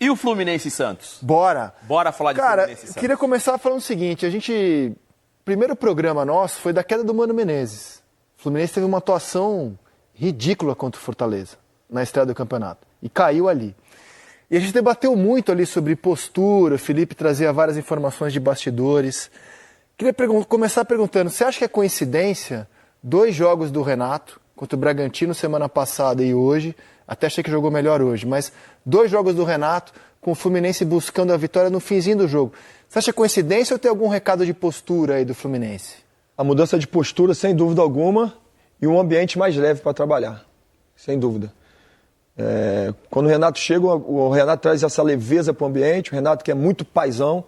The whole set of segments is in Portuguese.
E o Fluminense e Santos? Bora. Bora falar de Cara, Fluminense e Santos. queria começar falando o seguinte, primeiro programa nosso foi da queda do Mano Menezes. O Fluminense teve uma atuação ridícula contra o Fortaleza, na estreia do campeonato, e caiu ali. E a gente debateu muito ali sobre postura, o Felipe trazia várias informações de bastidores. Queria começar perguntando, você acha que é coincidência 2 jogos do Renato, contra o Bragantino semana passada e hoje, até achei que jogou melhor hoje, mas 2 jogos do Renato, com o Fluminense buscando a vitória no finzinho do jogo. Você acha coincidência ou tem algum recado de postura aí do Fluminense? A mudança de postura, sem dúvida alguma, e um ambiente mais leve para trabalhar, sem dúvida. Quando o Renato chega, o Renato traz essa leveza para o ambiente, o Renato que é muito paizão,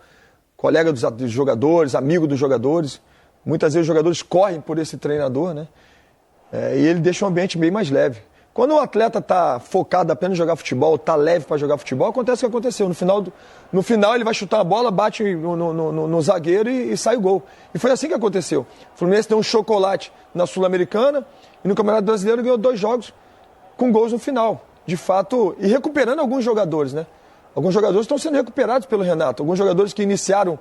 colega dos jogadores, amigo dos jogadores. Muitas vezes os jogadores correm por esse treinador, né? E ele deixa o ambiente bem mais leve. Quando o atleta está focado apenas em jogar futebol, está leve para jogar futebol, acontece o que aconteceu. No final ele vai chutar a bola, bate no zagueiro e sai o gol. E foi assim que aconteceu. O Fluminense deu um chocolate na Sul-Americana e no Campeonato Brasileiro ganhou 2 jogos com gols no final. De fato, e recuperando alguns jogadores, né? Alguns jogadores estão sendo recuperados pelo Renato. Alguns jogadores que iniciaram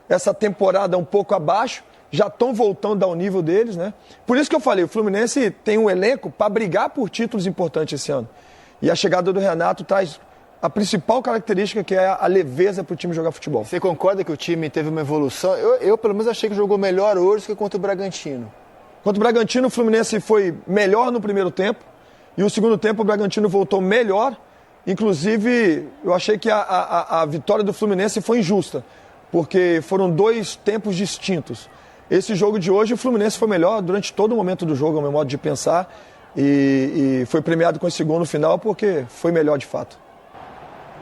essa temporada um pouco abaixo, já estão voltando ao nível deles, né? Por isso que eu falei, o Fluminense tem um elenco para brigar por títulos importantes esse ano. E a chegada do Renato traz a principal característica, que é a leveza para o time jogar futebol. Você concorda que o time teve uma evolução? Eu pelo menos achei que jogou melhor hoje que contra o Bragantino. Contra o Bragantino, o Fluminense foi melhor no primeiro tempo. E o segundo tempo, o Bragantino voltou melhor. Inclusive, eu achei que a vitória do Fluminense foi injusta, porque foram 2 tempos distintos. Esse jogo de hoje, o Fluminense foi melhor durante todo o momento do jogo, ao meu modo de pensar, e foi premiado com esse gol no final porque foi melhor de fato.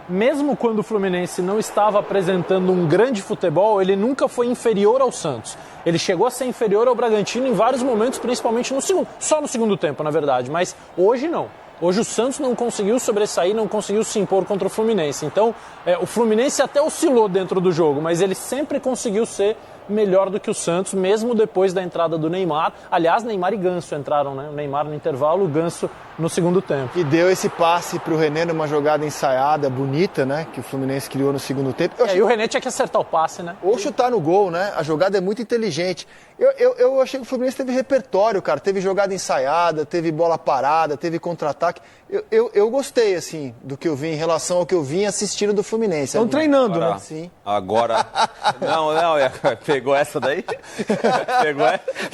Mesmo quando o Fluminense não estava apresentando um grande futebol, ele nunca foi inferior ao Santos. Ele chegou a ser inferior ao Bragantino em vários momentos, principalmente no segundo, só no segundo tempo, na verdade, mas hoje não. Hoje o Santos não conseguiu sobressair, não conseguiu se impor contra o Fluminense. Então, o Fluminense até oscilou dentro do jogo, mas ele sempre conseguiu ser melhor do que o Santos, mesmo depois da entrada do Neymar. Aliás, Neymar e Ganso entraram, né? O Neymar no intervalo, o Ganso no segundo tempo. E deu esse passe pro René numa jogada ensaiada, bonita, né? Que o Fluminense criou no segundo tempo. E o René tinha que acertar o passe, né? Ou chutar no gol, né? A jogada é muito inteligente. Eu achei que o Fluminense teve repertório, cara. Teve jogada ensaiada, teve bola parada, teve contra-ataque. Eu gostei, assim, do que eu vi em relação ao que eu vim assistindo do Fluminense. Estão treinando, agora, né? Sim. Agora... Não, pegou essa daí?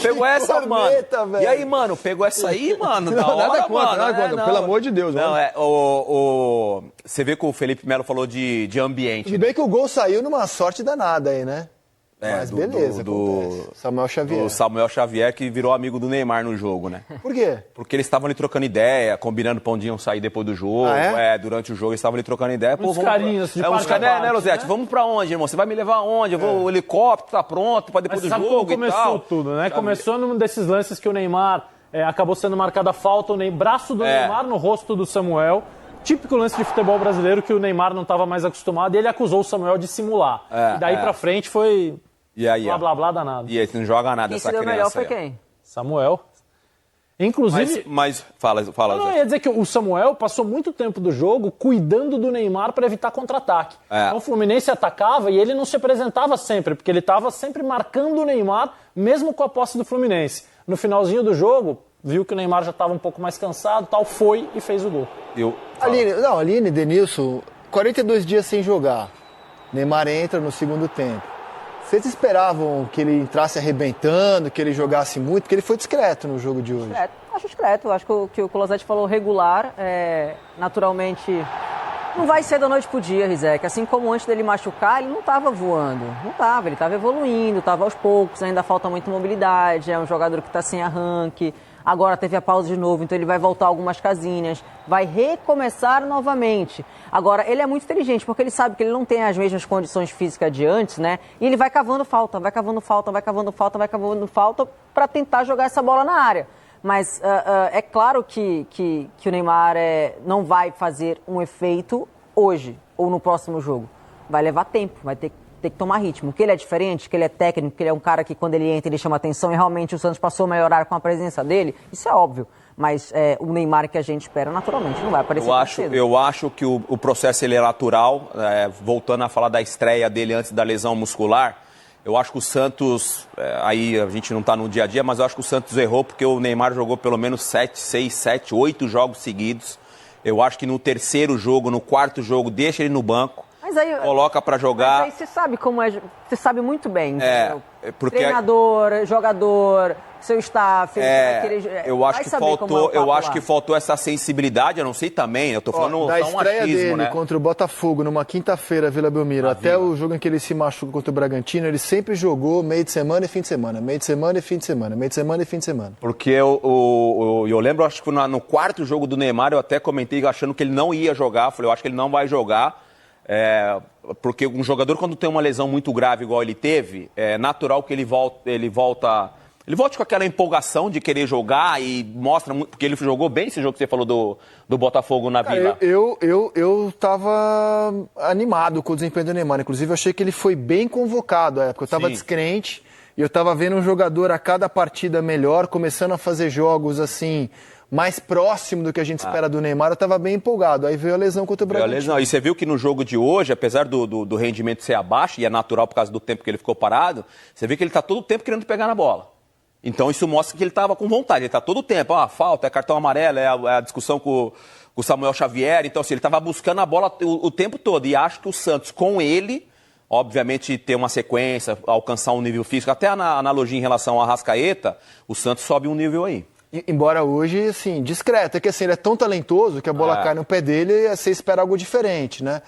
Pegou essa, mano. Velho. E aí, mano, pegou essa aí, mano? Não, nada contra, pelo amor de Deus. Não, você vê que o Felipe Melo falou de ambiente. Tudo bem que o gol saiu numa sorte danada aí, né? Mas beleza, do Samuel Xavier. O Samuel Xavier, que virou amigo do Neymar no jogo, né? Por quê? Porque eles estavam ali trocando ideia, combinando pra onde iam sair depois do jogo. Durante o jogo eles estavam ali trocando ideia. Uns carinhos de parte a parte, né, Losete? Vamos pra onde, irmão? Você vai me levar aonde? O helicóptero tá pronto pra depois do jogo e tal. Começou tudo, né? Começou num desses lances que o Neymar acabou sendo marcada a falta, o braço do Neymar no rosto do Samuel. Típico lance de futebol brasileiro que o Neymar não estava mais acostumado e ele acusou o Samuel de simular. E daí pra frente foi... E aí, blá, blá, blá, danado. E aí, não joga nada Quem essa se deu criança. melhor foi quem? Samuel. Inclusive... Mas fala. Não, ia dizer que o Samuel passou muito tempo do jogo cuidando do Neymar para evitar contra-ataque. Então o Fluminense atacava e ele não se apresentava sempre, porque ele estava sempre marcando o Neymar, mesmo com a posse do Fluminense. No finalzinho do jogo, viu que o Neymar já estava um pouco mais cansado, foi e fez o gol. Aline, Denilson, 42 dias sem jogar. Neymar entra no segundo tempo. Vocês esperavam que ele entrasse arrebentando, que ele jogasse muito? Porque ele foi discreto no jogo de hoje. Acho discreto. Acho que o Colosetti falou regular. Naturalmente, não vai ser da noite pro dia, Rizek. Assim como antes dele machucar, ele não estava voando. Não estava, ele estava evoluindo, estava aos poucos. Ainda falta muita mobilidade, é um jogador que está sem arranque. Agora teve a pausa de novo, então ele vai voltar algumas casinhas, vai recomeçar novamente. Agora, ele é muito inteligente, porque ele sabe que ele não tem as mesmas condições físicas de antes, né? E ele vai cavando falta para tentar jogar essa bola na área. Mas é claro que o Neymar não vai fazer um efeito hoje ou no próximo jogo. Vai levar tempo, vai ter ter que tomar ritmo. Que ele é diferente, que ele é técnico, que ele é um cara que quando ele entra ele chama atenção e realmente o Santos passou a melhorar com a presença dele, isso é óbvio. Mas o Neymar que a gente espera, naturalmente, não vai aparecer tão cedo. Eu acho que o processo ele é natural, voltando a falar da estreia dele antes da lesão muscular. Eu acho que o Santos, aí a gente não está no dia a dia, mas eu acho que o Santos errou porque o Neymar jogou pelo menos 6, 7, 8 jogos seguidos. Eu acho que no terceiro jogo, no quarto jogo, deixa ele no banco, coloca para jogar. Mas aí você sabe como é, você sabe muito bem, entendeu? Porque treinador, jogador, seu staff, eu acho que faltou essa sensibilidade, eu não sei também, eu tô falando da estreia dele, né? contra o Botafogo numa quinta-feira, Vila Belmiro, até o jogo em que ele se machuca contra o Bragantino, ele sempre jogou meio de semana e fim de semana, meio de semana e fim de semana, meio de semana e fim de semana. Porque eu lembro, acho que no quarto jogo do Neymar, eu até comentei achando que ele não ia jogar, falei, eu acho que ele não vai jogar. Porque um jogador, quando tem uma lesão muito grave igual ele teve, é natural que ele volte com aquela empolgação de querer jogar e mostra muito, porque ele jogou bem esse jogo que você falou do Botafogo na Vila. Eu tava animado com o desempenho do Neymar, inclusive eu achei que ele foi bem convocado à época, eu tava descrente e eu tava vendo um jogador a cada partida melhor, começando a fazer jogos assim mais próximo do que a gente espera do Neymar, eu estava bem empolgado. Aí veio a lesão contra o Bragantino. E você viu que no jogo de hoje, apesar do rendimento ser abaixo, e é natural por causa do tempo que ele ficou parado, você vê que ele está todo o tempo querendo pegar na bola. Então isso mostra que ele estava com vontade, ele está todo o tempo, falta, é cartão amarelo, é a discussão com o Samuel Xavier, então assim, ele estava buscando a bola o tempo todo, e acho que o Santos, com ele, obviamente ter uma sequência, alcançar um nível físico, até a analogia em relação ao Arrascaeta, o Santos sobe um nível aí. Embora hoje, assim, discreto. É que assim, ele é tão talentoso que a bola cai no pé dele e você espera algo diferente, né?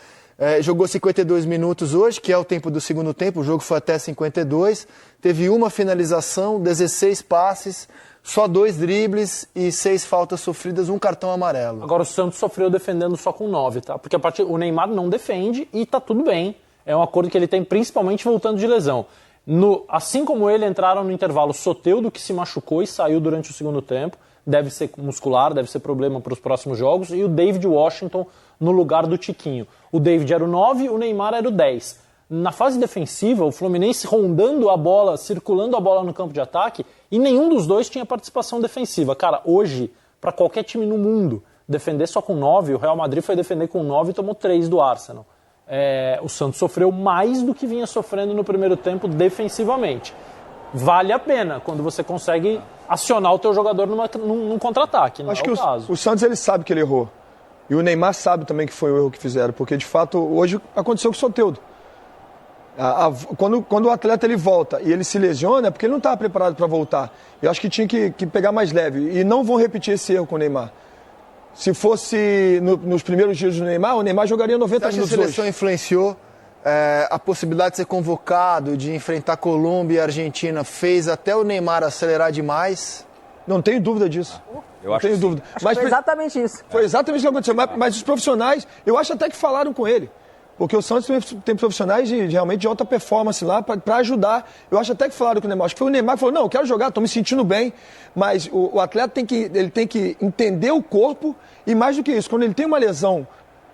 Jogou 52 minutos hoje, que é o tempo do segundo tempo, o jogo foi até 52. Teve uma finalização, 16 passes, só 2 dribles e 6 faltas sofridas, um cartão amarelo. Agora o Santos sofreu defendendo só com 9, tá? Porque o Neymar não defende e tá tudo bem. É um acordo que ele tem principalmente voltando de lesão. Assim como ele, entraram no intervalo Soteldo, que se machucou e saiu durante o segundo tempo, deve ser muscular, deve ser problema para os próximos jogos, e o David Washington no lugar do Tiquinho. O David era o 9, o Neymar era o 10. Na fase defensiva, o Fluminense rondando a bola, circulando a bola no campo de ataque, e nenhum dos dois tinha participação defensiva. Cara, hoje, para qualquer time no mundo, defender só com 9, o Real Madrid foi defender com 9 e tomou 3 do Arsenal. O Santos sofreu mais do que vinha sofrendo no primeiro tempo defensivamente. Vale a pena quando você consegue acionar o teu jogador num contra-ataque. Acho que o Santos ele sabe que ele errou. E o Neymar sabe também que foi o erro que fizeram, porque de fato hoje aconteceu com o Soteldo. Quando o atleta ele volta e ele se lesiona, é porque ele não estava preparado para voltar. Eu acho que tinha que pegar mais leve. E não vão repetir esse erro com o Neymar. Se fosse nos primeiros dias do Neymar, o Neymar jogaria 90 minutos hoje. Você acha que a seleção influenciou a possibilidade de ser convocado, de enfrentar Colômbia e Argentina, fez até o Neymar acelerar demais? Não tenho dúvida disso. Eu acho tenho dúvida. Mas foi exatamente isso. Foi exatamente isso que aconteceu. Mas os profissionais, eu acho até que falaram com ele. Porque o Santos tem profissionais realmente de alta performance lá para ajudar. Eu acho até que falaram com o Neymar. Acho que foi o Neymar que falou, não, eu quero jogar, estou me sentindo bem. Mas o atleta tem que entender o corpo e mais do que isso, quando ele tem uma lesão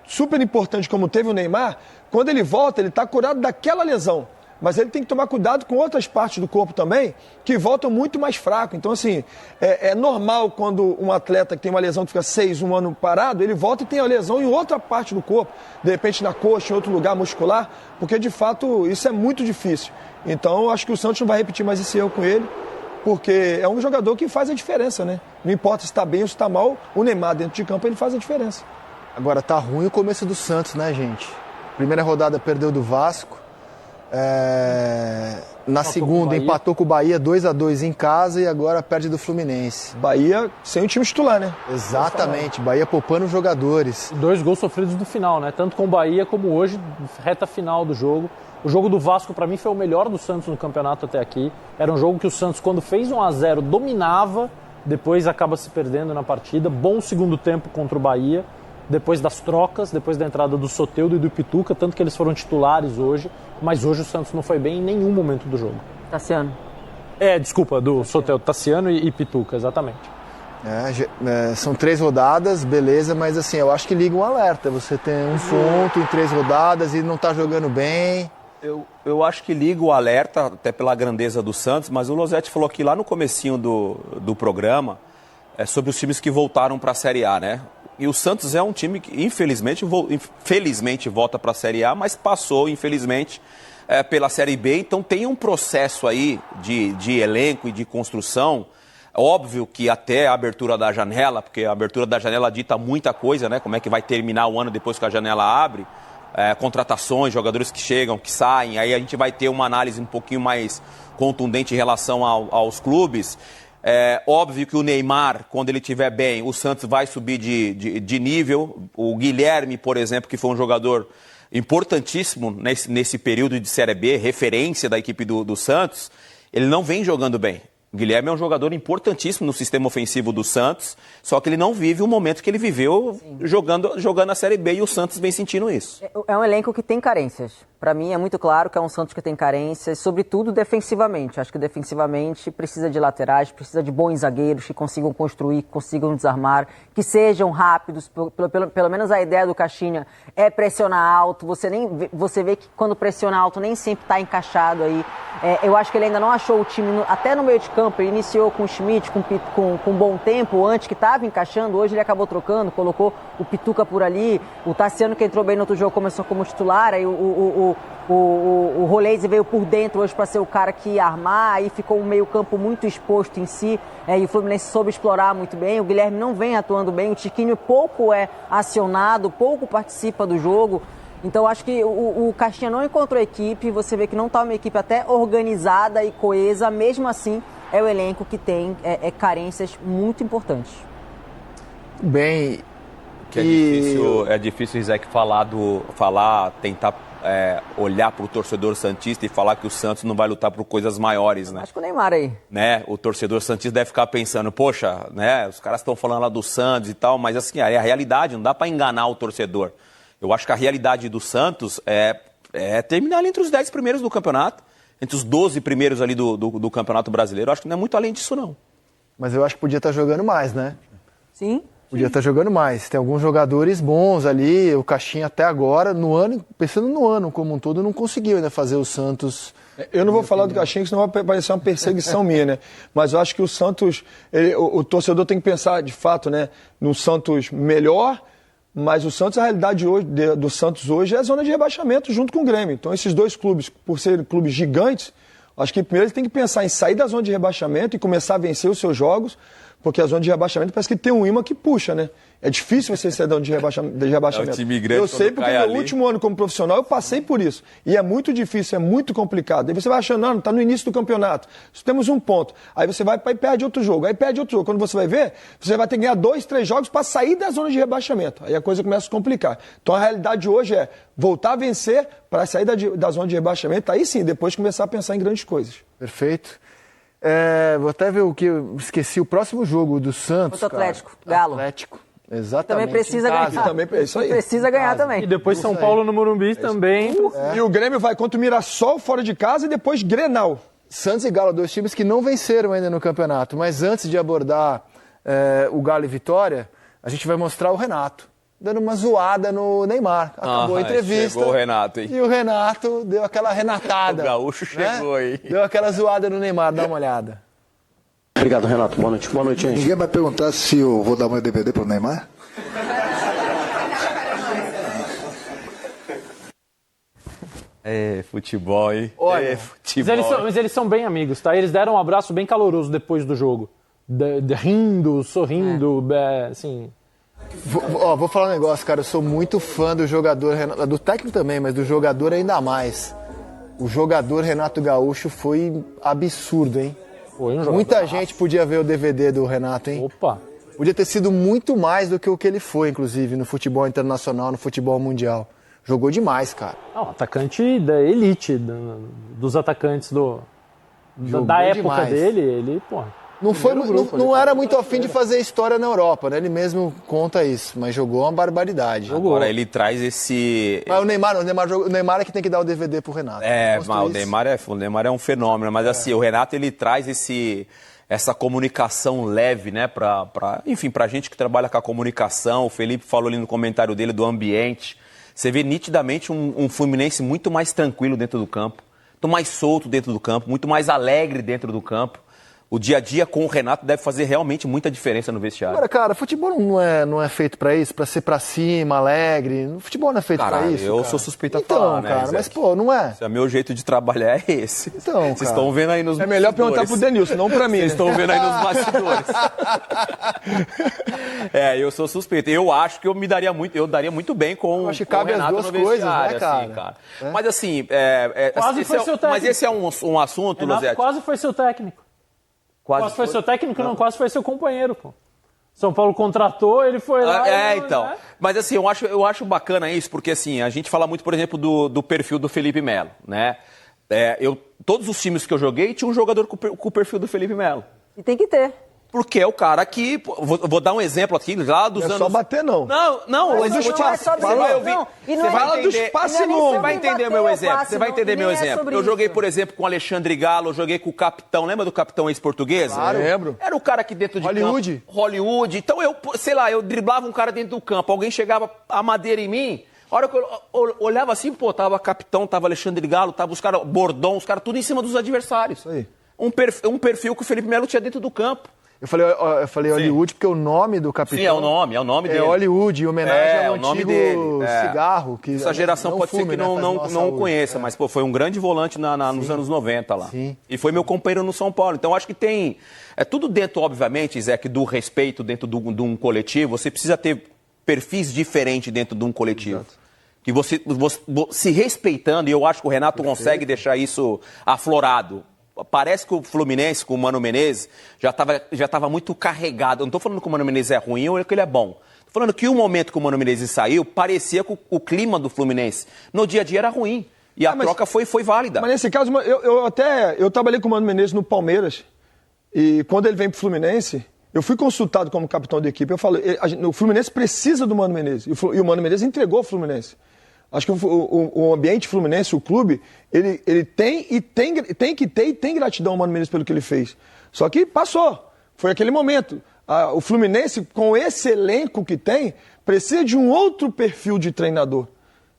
super importante como teve o Neymar, quando ele volta, ele está curado daquela lesão. Mas ele tem que tomar cuidado com outras partes do corpo também, que voltam muito mais fraco. Então, assim, é normal quando um atleta que tem uma lesão que fica 1 ano parado, ele volta e tem a lesão em outra parte do corpo, de repente na coxa, em outro lugar muscular, porque de fato isso é muito difícil. Então, acho que o Santos não vai repetir mais esse erro com ele, porque é um jogador que faz a diferença, né? Não importa se está bem ou se está mal, o Neymar dentro de campo ele faz a diferença. Agora, tá ruim o começo do Santos, né, gente? Primeira rodada perdeu do Vasco. Na segunda empatou com o Bahia 2-2 em casa e agora perde do Fluminense. Bahia sem o time titular, né? Exatamente, Bahia poupando os jogadores. 2 gols sofridos no final, né? Tanto com o Bahia como hoje, reta final do jogo. O jogo do Vasco, para mim, foi o melhor do Santos no campeonato até aqui. Era um jogo que o Santos, quando fez 1-0, dominava, depois acaba se perdendo na partida. Bom segundo tempo contra o Bahia. Depois das trocas, depois da entrada do Soteldo e do Pituca, tanto que eles foram titulares hoje, mas hoje o Santos não foi bem em nenhum momento do jogo. Tassiano. Desculpa, do Soteldo, Tassiano e Pituca, exatamente. São 3 rodadas, beleza, mas assim, eu acho que liga um alerta. Você tem um ponto em 3 rodadas e não tá jogando bem. Eu acho que liga o alerta, até pela grandeza do Santos, mas o Losetti falou aqui lá no comecinho do programa sobre os times que voltaram para a Série A, né? E o Santos é um time que, felizmente, volta para a Série A, mas passou, infelizmente, pela Série B. Então tem um processo aí de elenco e de construção. Óbvio que até a abertura da janela, porque a abertura da janela dita muita coisa, né? Como é que vai terminar o ano depois que a janela abre. Contratações, jogadores que chegam, que saem. Aí a gente vai ter uma análise um pouquinho mais contundente em relação aos clubes. Óbvio que o Neymar, quando ele estiver bem, o Santos vai subir de nível. O Guilherme, por exemplo, que foi um jogador importantíssimo nesse período de Série B, referência da equipe do Santos, ele não vem jogando bem. O Guilherme é um jogador importantíssimo no sistema ofensivo do Santos, só que ele não vive o momento que ele viveu jogando a Série B, e o Santos vem sentindo isso. É um elenco que tem carências. Para mim é muito claro que é um Santos que tem carências, sobretudo defensivamente. Acho que defensivamente precisa de laterais, precisa de bons zagueiros que consigam construir, que consigam desarmar, que sejam rápidos. Pelo menos a ideia do Caixinha é pressionar alto. Você vê que quando pressiona alto nem sempre está encaixado aí. Eu acho que ele ainda não achou o time, até no meio de campo. Ele iniciou com o Schmidt, com bom tempo, antes que estava encaixando. Hoje ele acabou trocando, colocou o Pituca por ali. O Tassiano, que entrou bem no outro jogo, começou como titular. Aí o Roleze veio por dentro hoje para ser o cara que ia armar, aí ficou um meio campo muito exposto em si, e o Fluminense soube explorar muito bem. O Guilherme não vem atuando bem, o Tiquinho pouco é acionado, pouco participa do jogo. Então acho que o Caixinha não encontrou equipe, você vê que não está uma equipe até organizada e coesa, mesmo assim é o elenco que tem carências muito importantes. Bem, É difícil, Isaac, tentar olhar para o torcedor santista e falar que o Santos não vai lutar por coisas maiores, né? Acho que o Neymar aí. Né? O torcedor santista deve ficar pensando, poxa, né? Os caras estão falando lá do Santos e tal, mas assim, é a realidade, não dá para enganar o torcedor. Eu acho que a realidade do Santos é terminar ali entre os 10 primeiros do campeonato, entre os 12 primeiros ali do Campeonato Brasileiro. Eu acho que não é muito além disso, não. Mas eu acho que podia estar jogando mais, né? Sim. Podia estar jogando mais. Tem alguns jogadores bons ali. O Caixinha até agora, pensando no ano como um todo, não conseguiu ainda fazer o Santos. Eu não vou falar do Caixinha, senão vai parecer uma perseguição minha, né? Mas eu acho que o Santos, o torcedor tem que pensar, de fato, né, no Santos melhor, mas o Santos, a realidade do Santos hoje é a zona de rebaixamento junto com o Grêmio. Então esses dois clubes, por serem clubes gigantes, acho que primeiro eles têm que pensar em sair da zona de rebaixamento e começar a vencer os seus jogos, porque a zona de rebaixamento parece que tem um imã que puxa, né? É difícil você sair da zona de rebaixamento. É o time grande, eu sei porque no ali. último ano como profissional eu passei por isso. E é muito difícil, é muito complicado. Aí você vai achando, não, tá no início do campeonato. Temos um ponto. Aí você vai e perde outro jogo. Aí perde outro jogo. Quando você vai ver, você vai ter que ganhar 2, 3 jogos para sair da zona de rebaixamento. Aí a coisa começa a se complicar. Então a realidade hoje é voltar a vencer para sair da zona de rebaixamento. Aí sim, depois começar a pensar em grandes coisas. Perfeito. Vou até ver o que eu esqueci. O próximo jogo do Santos. Contra o Atlético, Galo. Atlético. Exatamente. Também precisa ganhar. Também, é isso aí. Precisa ganhar também. E depois São Paulo no Morumbi também. E o Grêmio vai contra o Mirassol fora de casa e depois Grenal. Santos e Galo, 2 times que não venceram ainda no campeonato. Mas antes de abordar o Galo e Vitória, a gente vai mostrar o Renato dando uma zoada no Neymar. Acabou a entrevista. Chegou o Renato, hein? E o Renato deu aquela renatada. O gaúcho chegou aí. Deu aquela zoada no Neymar, dá uma olhada. Obrigado, Renato. Boa noite. Boa noite, gente. Ninguém vai perguntar se eu vou dar meu DVD pro Neymar? Futebol, hein? Olha, Futebol. Mas eles são bem amigos, tá? Eles deram um abraço bem caloroso depois do jogo. Rindo, sorrindo, assim... Vou falar um negócio, cara. Eu sou muito fã do jogador Renato, do técnico também, mas do jogador ainda mais. O jogador Renato Gaúcho foi absurdo, hein? Foi um jogador. Muita gente podia ver o DVD do Renato, hein? Opa! Podia ter sido muito mais do que o que ele foi, inclusive, no futebol internacional, no futebol mundial. Jogou demais, cara. Não, atacante da elite, dos atacantes da época demais. dele, ele, pô... Não era muito afim de fazer história na Europa, né? Ele mesmo conta isso, mas jogou uma barbaridade. Agora ele traz esse... Mas o Neymar é que tem que dar o DVD pro Renato. Mas o Neymar é um fenômeno, mas assim, o Renato ele traz essa comunicação leve, né, pra gente que trabalha com a comunicação. O Felipe falou ali no comentário dele do ambiente. Você vê nitidamente um Fluminense muito mais tranquilo dentro do campo, muito mais solto dentro do campo, muito mais alegre dentro do campo. O dia a dia com o Renato deve fazer realmente muita diferença no vestiário. Agora, cara, futebol não é feito pra isso, pra ser pra cima, alegre. Futebol não é feito pra isso. Eu cara. sou suspeito a então, falar, né, cara, Rizek? mas pô, não é. O meu jeito de trabalhar é esse. Então, Vocês cara. estão vendo aí nos É melhor bastidores. perguntar pro Denilson, não pra mim. Vocês estão vendo aí nos bastidores. Eu sou suspeito. Eu acho que eu daria muito bem com Eu acho que com o cabe as Renato duas no vestiário, coisas, né, assim, cara? Mas assim, Quase foi seu técnico. mas esse é um assunto, Renato Losetti. quase foi seu técnico. Quase foi seu técnico, não, quase foi seu companheiro, pô. São Paulo contratou, ele foi lá. Então. Né? Mas assim, eu acho bacana isso, porque assim, a gente fala muito, por exemplo, do perfil do Felipe Melo, né? Todos os times que eu joguei tinha um jogador com o perfil do Felipe Melo. E tem que ter. Porque é o cara que. Vou dar um exemplo aqui, lá dos Não é anos. só bater, não. Não, Não eu vou te é só você vai ouvir. não. E não Você é- vai Fala dos entender. passes Não é nem longos. sobre Vai entender bater meu o exemplo. passe, Você vai não, entender nem meu é exemplo. sobre Eu joguei, isso. por exemplo, com o Alexandre Galo, eu joguei com o capitão. Lembra do capitão ex-português? Claro. Lembro. Era o cara que dentro de Hollywood. campo. Hollywood. Então eu, sei lá, eu driblava um cara dentro do campo. Alguém chegava a madeira em mim. A hora que eu olhava assim, pô, tava capitão, tava Alexandre Galo, tava os caras, Bordão, os caras tudo em cima dos adversários. Isso aí. Um perfil que o Felipe Melo tinha dentro do campo. Eu falei Hollywood porque o nome do capitão Sim, é o nome dele. é Hollywood, em homenagem ao o nome antigo dele. cigarro. Que Essa geração pode ser que não conheça, mas pô, foi um grande volante nos anos 90 lá. Sim. E foi meu companheiro no São Paulo. Então acho que tem. É tudo dentro, obviamente, Zé, do respeito dentro de um coletivo. Você precisa ter perfis diferentes dentro de um coletivo. Exato. Que você se respeitando, e eu acho que o Renato consegue deixar isso aflorado. Parece que o Fluminense, com o Mano Menezes, já estava muito carregado. Eu não estou falando que o Mano Menezes é ruim ou que ele é bom. Estou falando que o momento que o Mano Menezes saiu, parecia que o clima do Fluminense no dia a dia era ruim. E a troca foi válida. Mas nesse caso, eu trabalhei com o Mano Menezes no Palmeiras, e quando ele vem pro Fluminense, eu fui consultado como capitão da equipe. Eu falei, o Fluminense precisa do Mano Menezes. E o Mano Menezes entregou o Fluminense. Acho que o ambiente Fluminense, o clube, ele tem que ter e tem gratidão ao Mano Menezes pelo que ele fez. Só que passou. Foi aquele momento. O Fluminense, com esse elenco que tem, precisa de um outro perfil de treinador.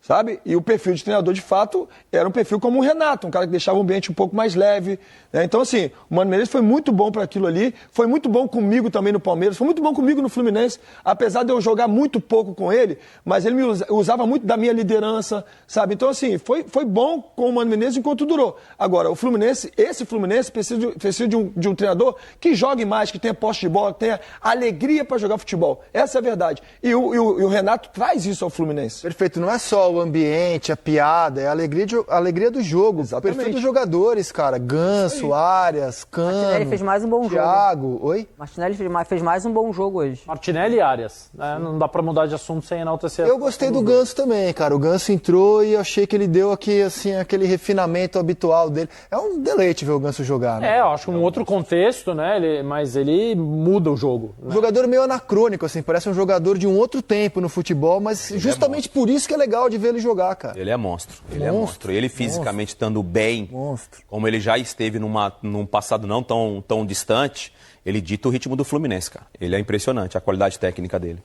Sabe? E o perfil de treinador, de fato, era um perfil como o Renato, um cara que deixava o ambiente um pouco mais leve. Né? Então, assim, o Mano Menezes foi muito bom para aquilo ali, foi muito bom comigo também no Palmeiras, foi muito bom comigo no Fluminense, apesar de eu jogar muito pouco com ele, mas ele me usava muito da minha liderança, sabe? Então, assim, foi bom com o Mano Menezes enquanto durou. Agora, esse Fluminense precisa de um treinador que jogue mais, que tenha posse de bola, que tenha alegria para jogar futebol. Essa é a verdade. E o Renato traz isso ao Fluminense. Perfeito, não é só o ambiente, a piada, é a alegria do jogo. Exatamente. O perfil dos jogadores, cara. Ganso, Arias, Cano, Martinelli fez mais um bom jogo. Thiago. Oi? Martinelli fez mais um bom jogo hoje. Martinelli e Arias. Né? Não dá pra mudar de assunto sem enaltecer. Eu gostei do Ganso também, cara. O Ganso entrou e eu achei que ele deu aqui, assim, aquele refinamento habitual dele. É um deleite ver o Ganso jogar, né? Eu acho que um outro contexto, né? Mas ele muda o jogo. Um Né? jogador meio anacrônico, assim, parece um jogador de um outro tempo no futebol, mas justamente por isso que é legal de ver ele jogar, cara. Ele é monstro. Ele é monstro. Ele fisicamente estando bem, Monstro. como ele já esteve num passado não tão distante, ele dita o ritmo do Fluminense, cara. Ele é impressionante, a qualidade técnica dele.